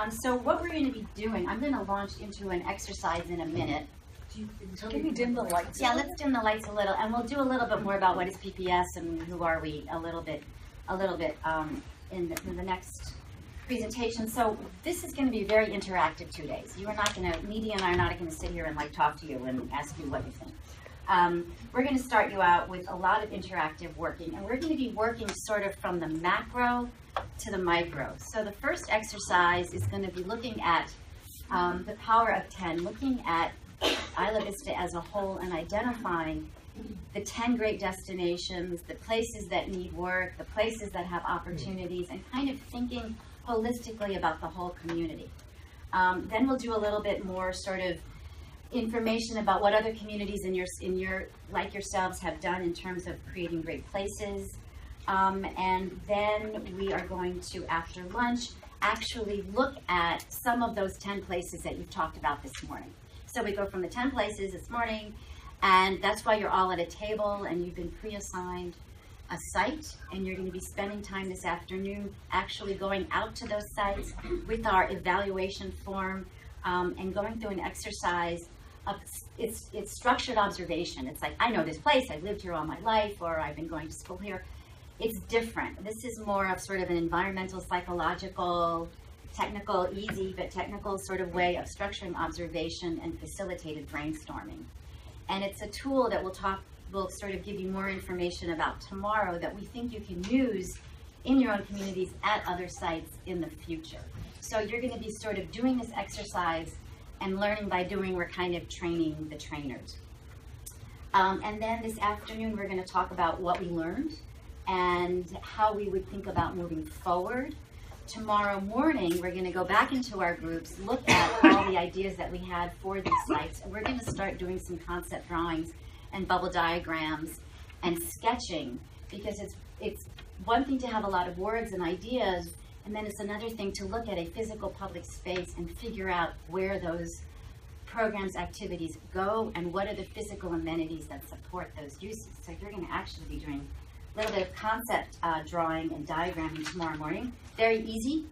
So what we're going to be doing, I'm going to launch into an exercise in a minute. Can we dim the lights? Yeah, let's dim the lights a little, and we'll do a little bit more about what is PPS and who are we a little bit in the next presentation. So this is going to be very interactive 2 days. You are not going to, Needy and I are not going to sit here and like talk to you and ask you what you think. We're going to start you out with a lot of interactive working, and we're going to be working sort of from the macro to the micro. So the first exercise is going to be looking at the power of 10, looking at Isla Vista as a whole and identifying the 10 great destinations, the places that need work, the places that have opportunities, and kind of thinking holistically about the whole community. Then we'll do a little bit more sort of information about what other communities in your like yourselves have done in terms of creating great places. And then we are going to, after lunch, actually look at some of those 10 places that you've talked about this morning. So we go from the 10 places this morning, and that's why you're all at a table and you've been pre-assigned a site, and you're going to be spending time this afternoon actually going out to those sites with our evaluation form and going through an exercise of it's structured observation. It's like, I know this place, I've lived here all my life, or I've been going to school here. It's different. This is more of sort of an environmental, psychological, technical, easy but technical sort of way of structuring observation and facilitated brainstorming. And it's a tool that we'll sort of give you more information about tomorrow that we think you can use in your own communities at other sites in the future. So you're going to be sort of doing this exercise and learning by doing. We're kind of training the trainers. And then this afternoon we're going to talk about what we learned and how we would think about moving forward. Tomorrow morning, we're going to go back into our groups, look at all the ideas that we had for these sites, and we're going to start doing some concept drawings and bubble diagrams and sketching, because it's one thing to have a lot of words and ideas, and then it's another thing to look at a physical public space and figure out where those programs, activities go, and what are the physical amenities that support those uses. So you're going to actually be doing a little bit of concept drawing and diagramming tomorrow morning. Very easy.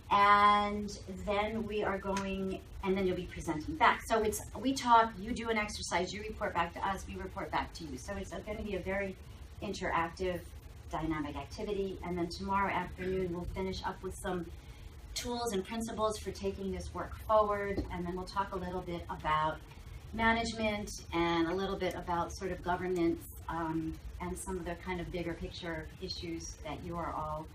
And then we are going, and then you'll be presenting back. So we talk, you do an exercise, you report back to us, we report back to you. So it's going to be a very interactive, dynamic activity. And then tomorrow afternoon, we'll finish up with some tools and principles for taking this work forward. And then we'll talk a little bit about management and a little bit about sort of governance and some of the kind of bigger picture issues that you are all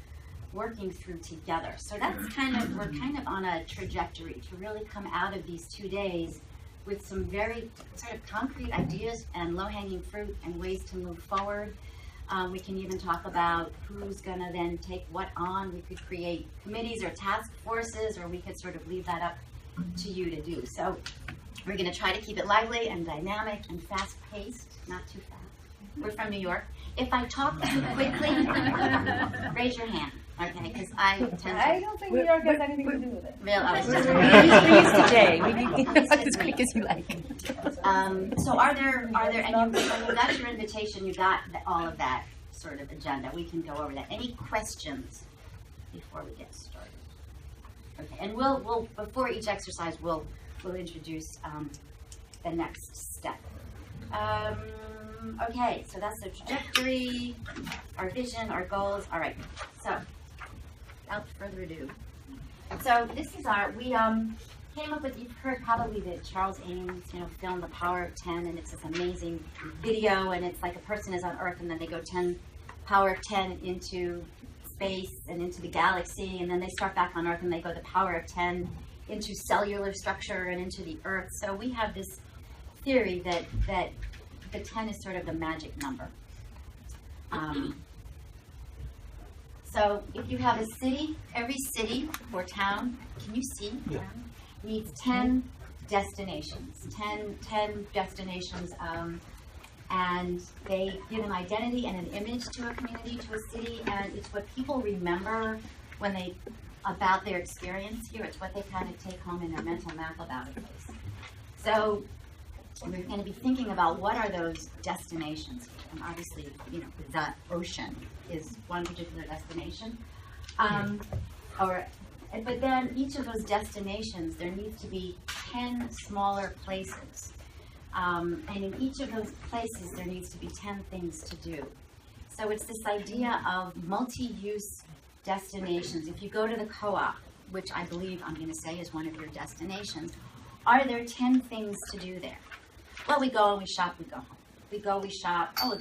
working through together. So that's kind of, we're kind of on a trajectory to really come out of these 2 days with some very sort of concrete ideas and low-hanging fruit and ways to move forward. We can even talk about who's gonna then take what on. We could create committees or task forces, or we could sort of leave that up to you to do. So we're gonna try to keep it lively and dynamic and fast-paced, not too fast. We're from New York. If I talk too quickly, raise your hand, okay? Because I tend to. I don't think New York has anything to do with it. Real, I was just We used to Jay. We need as quick as you like. So are there any, when you got your invitation, you got all of that sort of agenda. We can go over that. Any questions before we get started? Okay, and we'll before each exercise, we'll introduce the next step. Okay, so that's the trajectory, our vision, our goals. All right, so without further ado. So this is we came up with, you've heard probably that Charles Ames, filmed The Power of 10, and it's this amazing video, and it's like a person is on Earth, and then they go power of 10 into space and into the galaxy, and then they start back on Earth, and they go the power of 10 into cellular structure and into the Earth. So we have this theory that the 10 is sort of the magic number. So if you have a city, every city or town, can you see? Yeah. Needs 10 destinations, 10 destinations, and they give an identity and an image to a community, to a city, and it's what people remember when about their experience here. It's what they kind of take home in their mental map about a place. So we're going to be thinking about what are those destinations, and obviously, the ocean is one particular destination, or But then each of those destinations, there needs to be 10 smaller places. And in each of those places, there needs to be 10 things to do. So it's this idea of multi-use destinations. If you go to the co-op, which I believe I'm going to say is one of your destinations, are there 10 things to do there? Well, we go and we shop, we go home. We go, we shop, oh,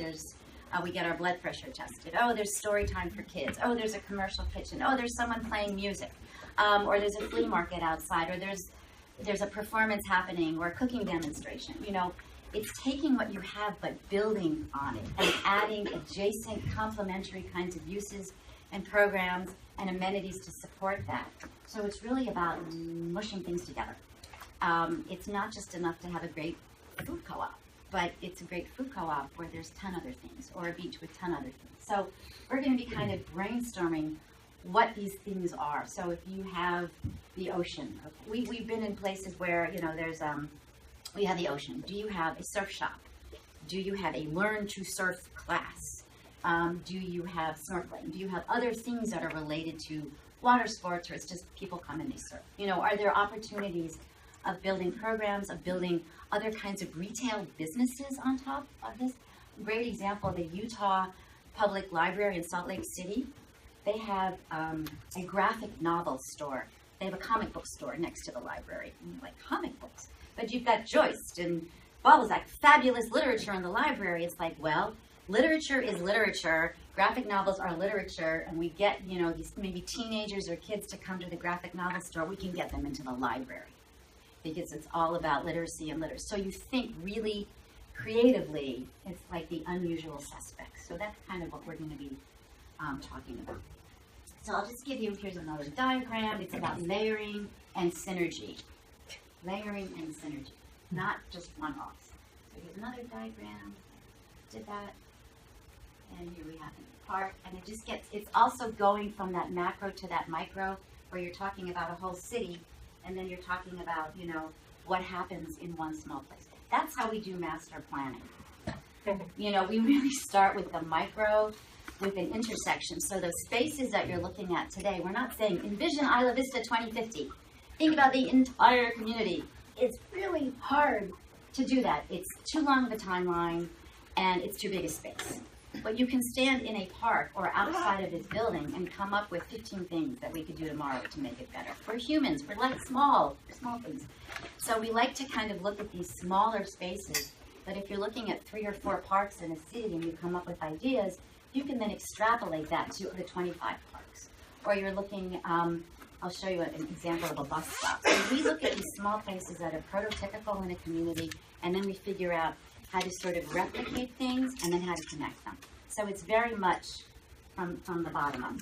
we get our blood pressure tested. Oh, there's story time for kids. Oh, there's a commercial kitchen. Oh, there's someone playing music. Or there's a flea market outside, or there's a performance happening, or a cooking demonstration. You know, it's taking what you have but building on it and adding adjacent complementary kinds of uses and programs and amenities to support that. So it's really about mushing things together. It's not just enough to have a great food co-op, but it's a great food co-op where there's 10 other things, or a beach with 10 other things. So we're going to be kind of brainstorming what these things are. So if you have the ocean, okay, we've been in places where, you know, there's we have the ocean. Do you have a surf shop? Do you have a learn to surf class? Do you have snorkeling? Do you have other things that are related to water sports, or it's just people come and they surf? You know, are there opportunities of building programs, of building other kinds of retail businesses on top of this? Great example, the Utah Public Library in Salt Lake City. They have a graphic novel store. They have a comic book store next to the library. And you're like, comic books? But you've got Joyce and Balzac, fabulous literature in the library. It's like, well, literature is literature. Graphic novels are literature, and we get, you know, these maybe teenagers or kids to come to the graphic novel store. We can get them into the library because it's all about literacy and literacy. So you think really creatively. It's like the unusual suspects. So that's kind of what we're going to be talking about. So I'll just give you, here's another diagram. It's about layering and synergy. Layering and synergy, not just one-offs. So here's another diagram. Did that. And here we have a park. And it just gets, it's also going from that macro to that micro, where you're talking about a whole city, and then you're talking about, you know, what happens in one small place. That's how we do master planning. You know, we really start with the micro, with an intersection. So those spaces that you're looking at today, we're not saying envision Isla Vista 2050. Think about the entire community. It's really hard to do that. It's too long of a timeline, and it's too big a space. But you can stand in a park or outside of this building and come up with 15 things that we could do tomorrow to make it better. We're humans. We're like small things. So we like to kind of look at these smaller spaces. But if you're looking at 3 or 4 parks in a city and you come up with ideas, you can then extrapolate that to the 25 parks. Or you're looking, I'll show you an example of a bus stop. So we look at these small places that are prototypical in a community, and then we figure out how to sort of replicate things and then how to connect them. So it's very much from the bottom up.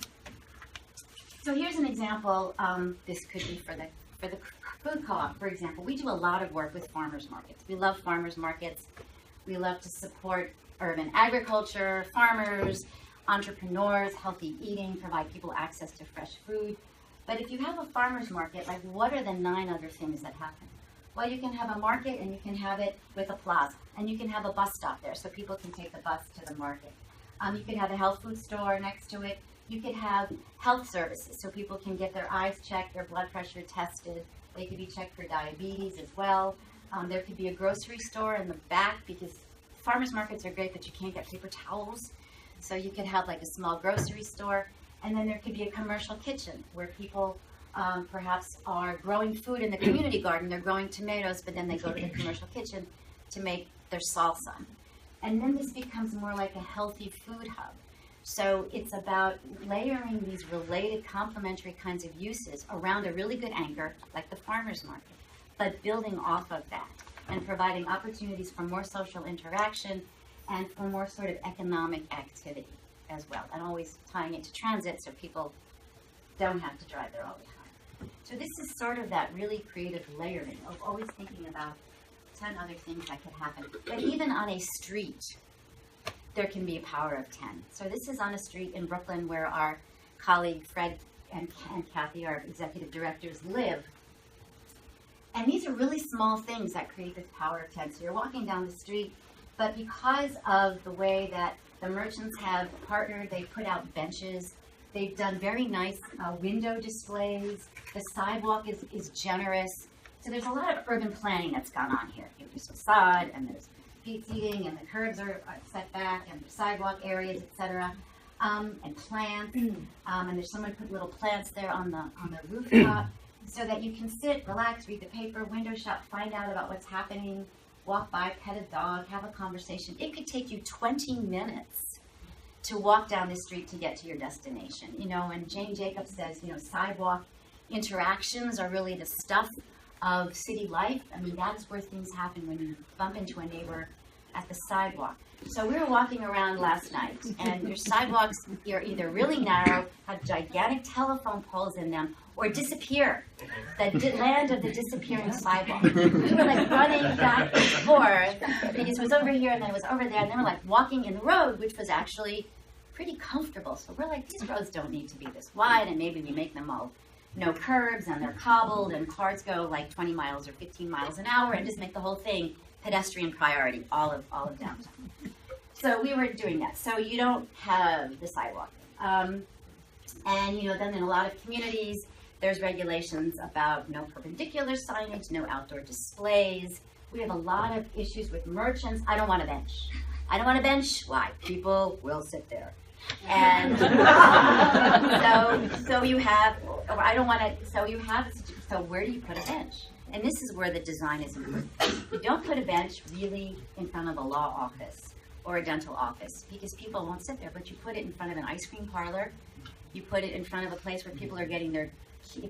So here's an example. This could be for the food co-op, for example. We do a lot of work with farmers markets. We love farmers markets. We love to support urban agriculture, farmers, entrepreneurs, healthy eating, provide people access to fresh food. But if you have a farmer's market, like what are the 9 other things that happen? Well, you can have a market and you can have it with a plaza, and you can have a bus stop there so people can take the bus to the market. You could have a health food store next to it. You could have health services so people can get their eyes checked, their blood pressure tested. They could be checked for diabetes as well. There could be a grocery store in the back, because farmers markets are great, but you can't get paper towels. So you could have like a small grocery store. And then there could be a commercial kitchen where people perhaps are growing food in the community garden. They're growing tomatoes, but then they go to the commercial kitchen to make their salsa. And then this becomes more like a healthy food hub. So it's about layering these related complementary kinds of uses around a really good anchor, like the farmer's market, but building off of that and providing opportunities for more social interaction and for more sort of economic activity as well, and always tying it to transit so people don't have to drive there all the time. So this is sort of that really creative layering of always thinking about 10 other things that could happen. But even on a street, there can be a power of 10. So this is on a street in Brooklyn where our colleague Fred and Kathy, our executive directors, live. And these are really small things that create this power of 10. So you're walking down the street, but because of the way that the merchants have partnered, they put out benches They've done very nice window displays. The sidewalk is generous. So there's a lot of urban planning that's gone on here. There's facade, and there's peat seating, and the curbs are set back, and there's sidewalk areas, etc. And plants. And there's someone put little plants there on the rooftop, so that you can sit, relax, read the paper, window shop, find out about what's happening, walk by, pet a dog, have a conversation. It could take you 20 minutes to walk down the street to get to your destination. You know, and Jane Jacobs says, you know, sidewalk interactions are really the stuff of city life. I mean, that's where things happen when you bump into a neighbor at the sidewalk. So we were walking around last night, and your sidewalks are either really narrow, have gigantic telephone poles in them, or disappear. The land of the disappearing sidewalk. We were like running back and forth because it was over here and then it was over there, and then we're like walking in the road, which was actually pretty comfortable. So we're like, these roads don't need to be this wide, and maybe we make them all no curbs, and they're cobbled, and cars go like 20 miles or 15 miles an hour, and just make the whole thing pedestrian priority, all of downtown. So we were doing that. So you don't have the sidewalk. And you know, then in a lot of communities, there's regulations about no perpendicular signage, no outdoor displays. We have a lot of issues with merchants. I don't want a bench. I don't want a bench. Why? People will sit there. And so you have, or I don't want to, so you have, so where do you put a bench? And this is where the design is important. You don't put a bench really in front of a law office or a dental office, because people won't sit there, but you put it in front of an ice cream parlor. You put it in front of a place where people are getting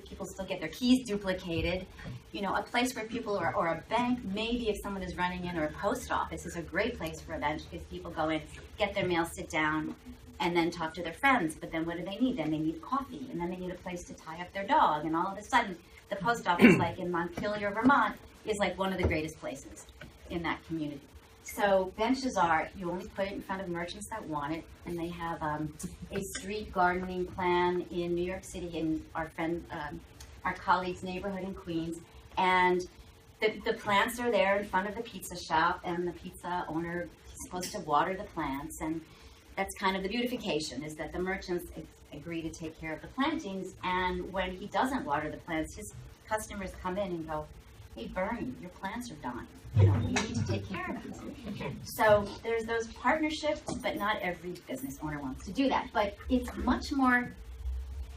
people still get their keys duplicated. You know, a place where people are, or a bank, maybe if someone is running in, or a post office is a great place for a bench, because people go in, get their mail, sit down, and then talk to their friends. But then what do they need? Then they need coffee, and then they need a place to tie up their dog, and all of a sudden, the post office, like in Montpelier, Vermont, is like one of the greatest places in that community. So benches you only put it in front of merchants that want it, and they have a street gardening plan in New York City, in our colleague's neighborhood in Queens, and the plants are there in front of the pizza shop, and the pizza owner is supposed to water the plants, and that's kind of the beautification, is that the merchants agree to take care of the plantings, and when he doesn't water the plants, his customers come in and go, hey, Bernie, your plants are dying. You know, you need to take care of them. So there's those partnerships, but not every business owner wants to do that. But it's much more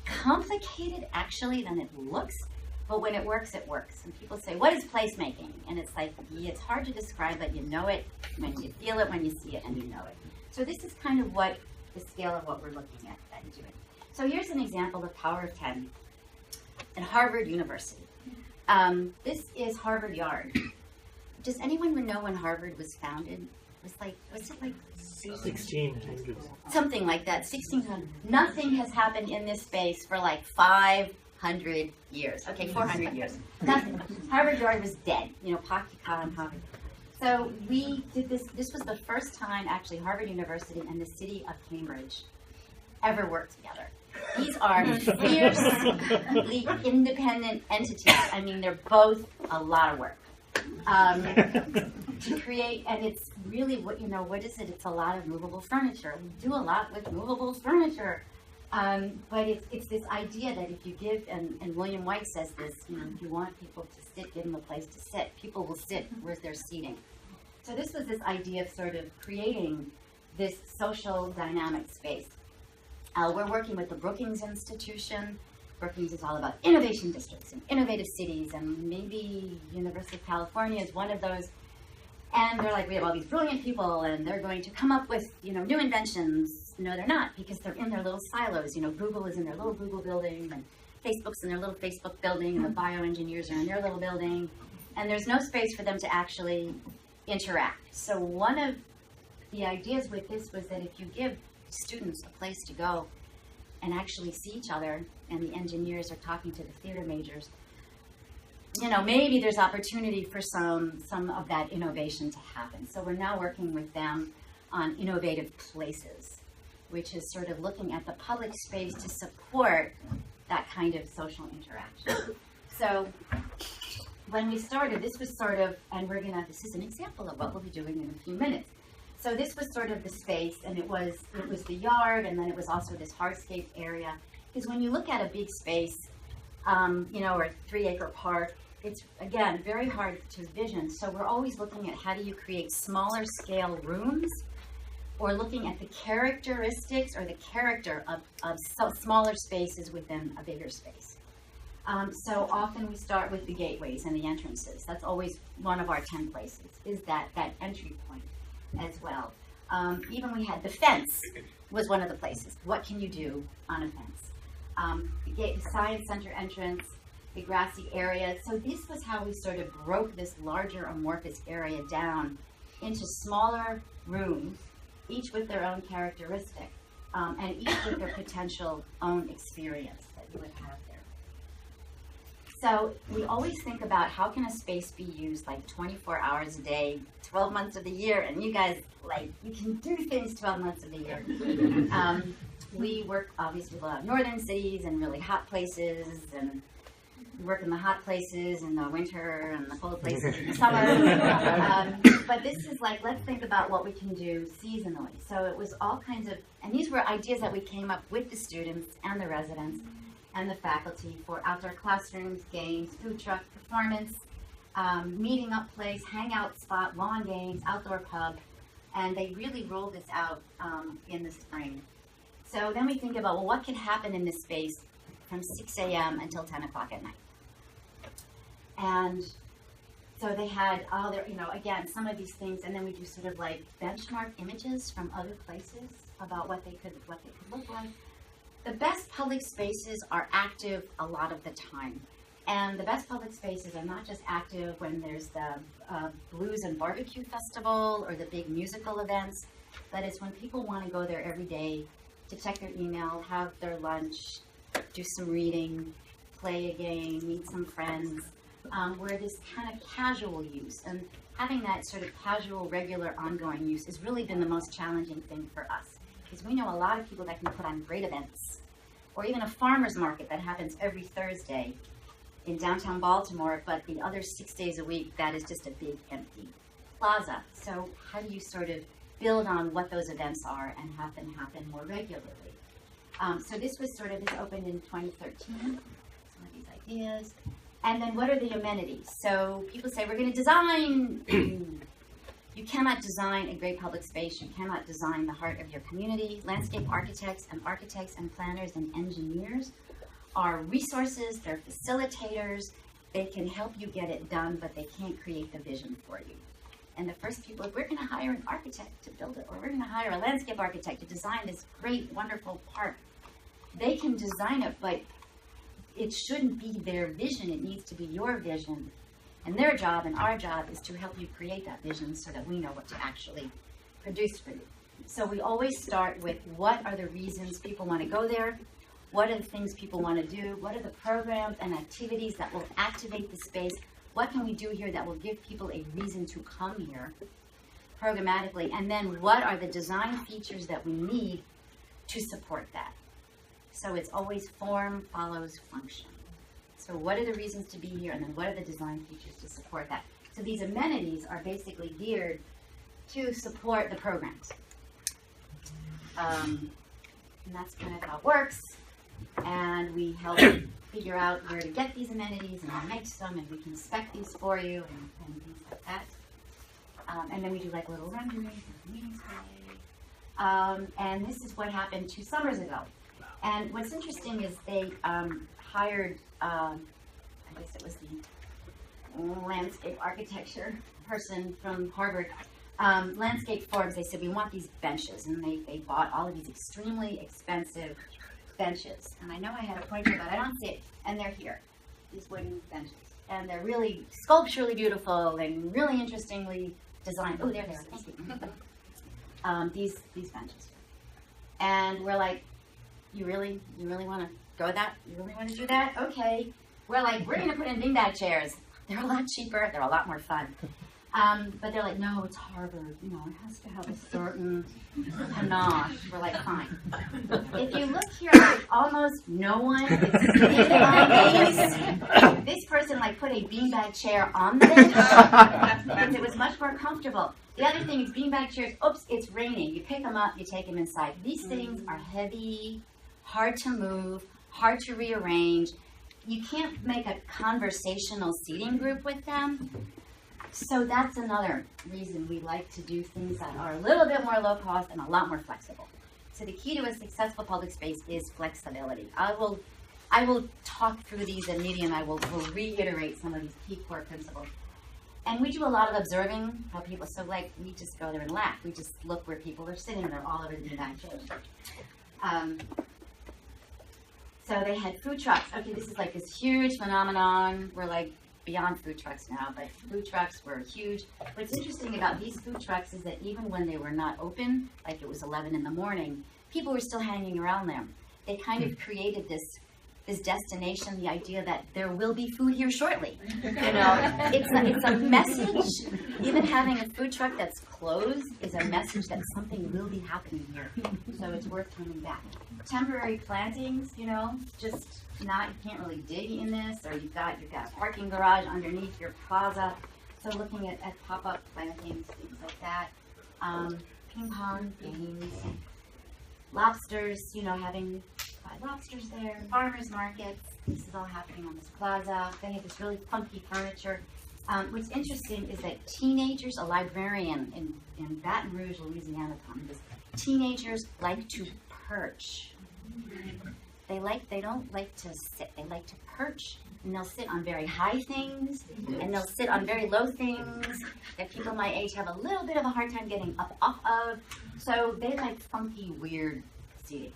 complicated, actually, than it looks. But when it works, it works. And people say, what is placemaking? And it's like, it's hard to describe, but you know it when you feel it, when you see it, and you know it. So this is kind of what the scale of what we're looking at and doing. So here's an example of Power of 10 at Harvard University. This is Harvard Yard. Does anyone know when Harvard was founded? Was it like 1600s? Something like that, 1600. Nothing has happened in this space for like 500 years. Okay, 400 years. Nothing. Harvard Yard was dead. You know, Pakistan, Harvard. So we did this. This was the first time, actually, Harvard University and the city of Cambridge ever worked together. These are fiercely independent entities. I mean, they're both a lot of work. To create, and it's really, what is it? It's a lot of movable furniture. We do a lot with movable furniture. But it's this idea that if you give, and William White says this, you know, if you want people to sit, give them a place to sit. People will sit where they're seating. So this was this idea of sort of creating this social dynamic space. We're working with the Brookings Institution. Brookings is all about innovation districts and innovative cities, and maybe University of California is one of those. And they're like, we have all these brilliant people, and they're going to come up with, you know, new inventions. No, they're not, because they're in their little silos. You know, Google is in their little Google building, and Facebook's in their little Facebook building, and the bioengineers are in their little building, and there's no space for them to actually interact. So one of the ideas with this was that if you give students a place to go and actually see each other, and the engineers are talking to the theater majors, you know, maybe there's opportunity for some of that innovation to happen. So we're now working with them on innovative places, which is sort of looking at the public space to support that kind of social interaction. So when we started, this was sort of, and this is an example of what we'll be doing in a few minutes. So this was sort of the space, and it was the yard, and then it was also this hardscape area. Because when you look at a big space, or a 3-acre park, it's, again, very hard to vision. So we're always looking at how do you create smaller scale rooms, or looking at the characteristics or the character of smaller spaces within a bigger space. So often we start with the gateways and the entrances. That's always one of our 10 places, is that entry point as well. Even we had the fence was one of the places. What can you do on a fence? The science center entrance, the grassy area. So this was how we sort of broke this larger amorphous area down into smaller rooms, each with their own characteristic, and each with their potential own experience that you would have there. So we always think about how can a space be used like 24 hours a day, 12 months of the year, and you guys, you can do things 12 months of the year. We work obviously with a lot of northern cities and really hot places, and we work in the hot places in the winter and the cold places in the summer. But this is let's think about what we can do seasonally. So it was all kinds of, and these were ideas that we came up with the students and the residents and the faculty for outdoor classrooms, games, food truck, performance, meeting up place, hangout spot, lawn games, outdoor pub, and they really rolled this out in the spring. So then we think about, well, what could happen in this space from 6 a.m. until 10 o'clock at night? And so they had all their, again, some of these things, and then we do sort of benchmark images from other places about what they could look like. The best public spaces are active a lot of the time. And the best public spaces are not just active when there's the Blues and Barbecue Festival or the big musical events, but it's when people want to go there every day to check their email, have their lunch, do some reading, play a game, meet some friends, where this kind of casual use. And having that sort of casual, regular, ongoing use has really been the most challenging thing for us. Because we know a lot of people that can put on great events, or even a farmer's market that happens every Thursday in downtown Baltimore, but the other 6 days a week, that is just a big empty plaza. So how do you sort of build on what those events are and have them happen more regularly? So this was this opened in 2013, some of these ideas. And then what are the amenities? So people say, we're going to design. You cannot design a great public space. You cannot design the heart of your community. Landscape architects and planners and engineers are resources. They're facilitators. They can help you get it done, but they can't create the vision for you. And the first people, if we're going to hire an architect to build it, or we're going to hire a landscape architect to design this great, wonderful park, they can design it, but it shouldn't be their vision. It needs to be your vision. And their job and our job is to help you create that vision so that we know what to actually produce for you. So we always start with what are the reasons people want to go there? What are the things people want to do? What are the programs and activities that will activate the space? What can we do here that will give people a reason to come here programmatically? And then what are the design features that we need to support that? So it's always form follows function. So what are the reasons to be here, and then what are the design features to support that? So these amenities are basically geared to support the programs. And that's kind of how it works. And we help figure out where to get these amenities, and who makes them, and we can spec these for you, and things like that. And then we do little renderings of meeting space. And this is what happened 2 summers ago. And what's interesting is they hired, I guess it was the landscape architecture person from Harvard, Landscape Forbes. They said, we want these benches. And they bought all of these extremely expensive benches. And I know I had a pointer, but I don't see it. And they're here, these wooden benches. And they're really sculpturally beautiful and really interestingly designed. Oh, there they are. Thank you. These benches. And we're like, you really want to go that? You really want to do that? Okay. We're like, we're going to put in beanbag chairs. They're a lot cheaper. They're a lot more fun. But they're like, no, it's Harvard. It has to have a certain panache. We're like, fine. If you look here, almost no one is sitting on these. This person put a beanbag chair on the bench because it was much more comfortable. The other thing is beanbag chairs. Oops, it's raining. You pick them up, you take them inside. These things are heavy, hard to move, hard to rearrange. You can't make a conversational seating group with them. So that's another reason we like to do things that are a little bit more low cost and a lot more flexible. So the key to a successful public space is flexibility. I will talk through these in media, and will reiterate some of these key core principles. And we do a lot of observing how people, so like we just go there and laugh. We just look where people are sitting, and they're all over the back chairs. So they had food trucks. Okay, this is like this huge phenomenon. We're like beyond food trucks now, but food trucks were huge. What's interesting about these food trucks is that even when they were not open, like it was 11 in the morning, people were still hanging around them. They kind of created this destination, the idea that there will be food here shortly. You know, it's a message. Even having a food truck that's closed is a message that something will be happening here. So it's worth coming back. Temporary plantings, you know, just not, you can't really dig in this, or you've got a parking garage underneath your plaza. So looking at pop-up plantings, things like that. Ping pong games, lobsters, you know, having lobsters there, farmers markets. This is all happening on this plaza. They have this really funky furniture. What's interesting is that teenagers, a librarian in Baton Rouge, Louisiana, told me this, teenagers like to perch. They don't like to sit, they like to perch. And they'll sit on very high things, and they'll sit on very low things that people my age have a little bit of a hard time getting up off of. So they like funky, weird seating.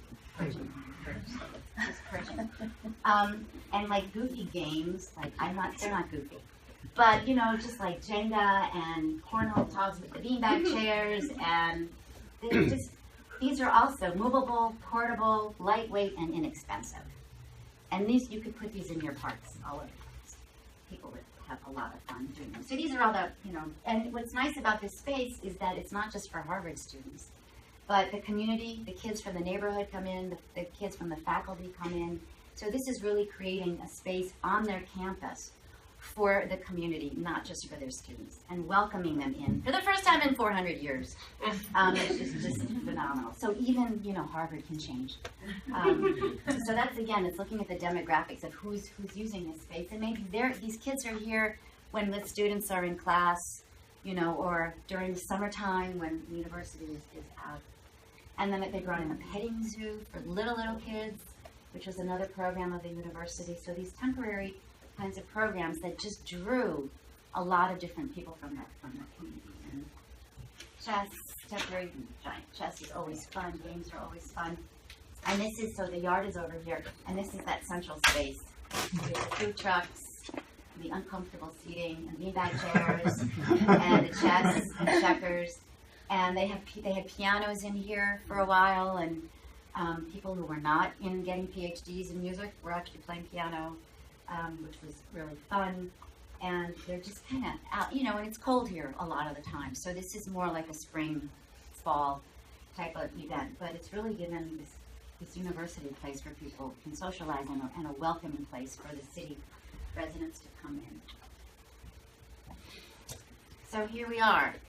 And like goofy games, like they're not goofy, but you know, just like Jenga and cornhole toss with the beanbag chairs, and these are also movable, portable, lightweight, and inexpensive. And these, you could put these in your parks all over the place. People would have a lot of fun doing them. So these are all the, you know, and what's nice about this space is that it's not just for Harvard students, but the community, the kids from the neighborhood come in, the kids from the faculty come in. So this is really creating a space on their campus for the community, not just for their students, and welcoming them in for the first time in 400 years. It's just phenomenal. So even, you know, Harvard can change. So that's, again, it's looking at the demographics of who's using this space. And maybe these kids are here when the students are in class, you know, or during the summertime when the university is out. And then they brought in a petting zoo for little kids, which was another program of the university. So these temporary kinds of programs that just drew a lot of different people from that community. And chess, temporary giant chess is always fun. Games are always fun. And this is, so the yard is over here, and this is that central space with the food trucks, the uncomfortable seating, and beanbag chairs, and the chess and checkers. And they had pianos in here for a while, and people who were not in getting PhDs in music were actually playing piano, which was really fun. And they're just kind of out, you know, and it's cold here a lot of the time. So this is more like a spring, fall type of event, but it's really given this university place where people can socialize and a welcoming place for the city residents to come in. So here we are.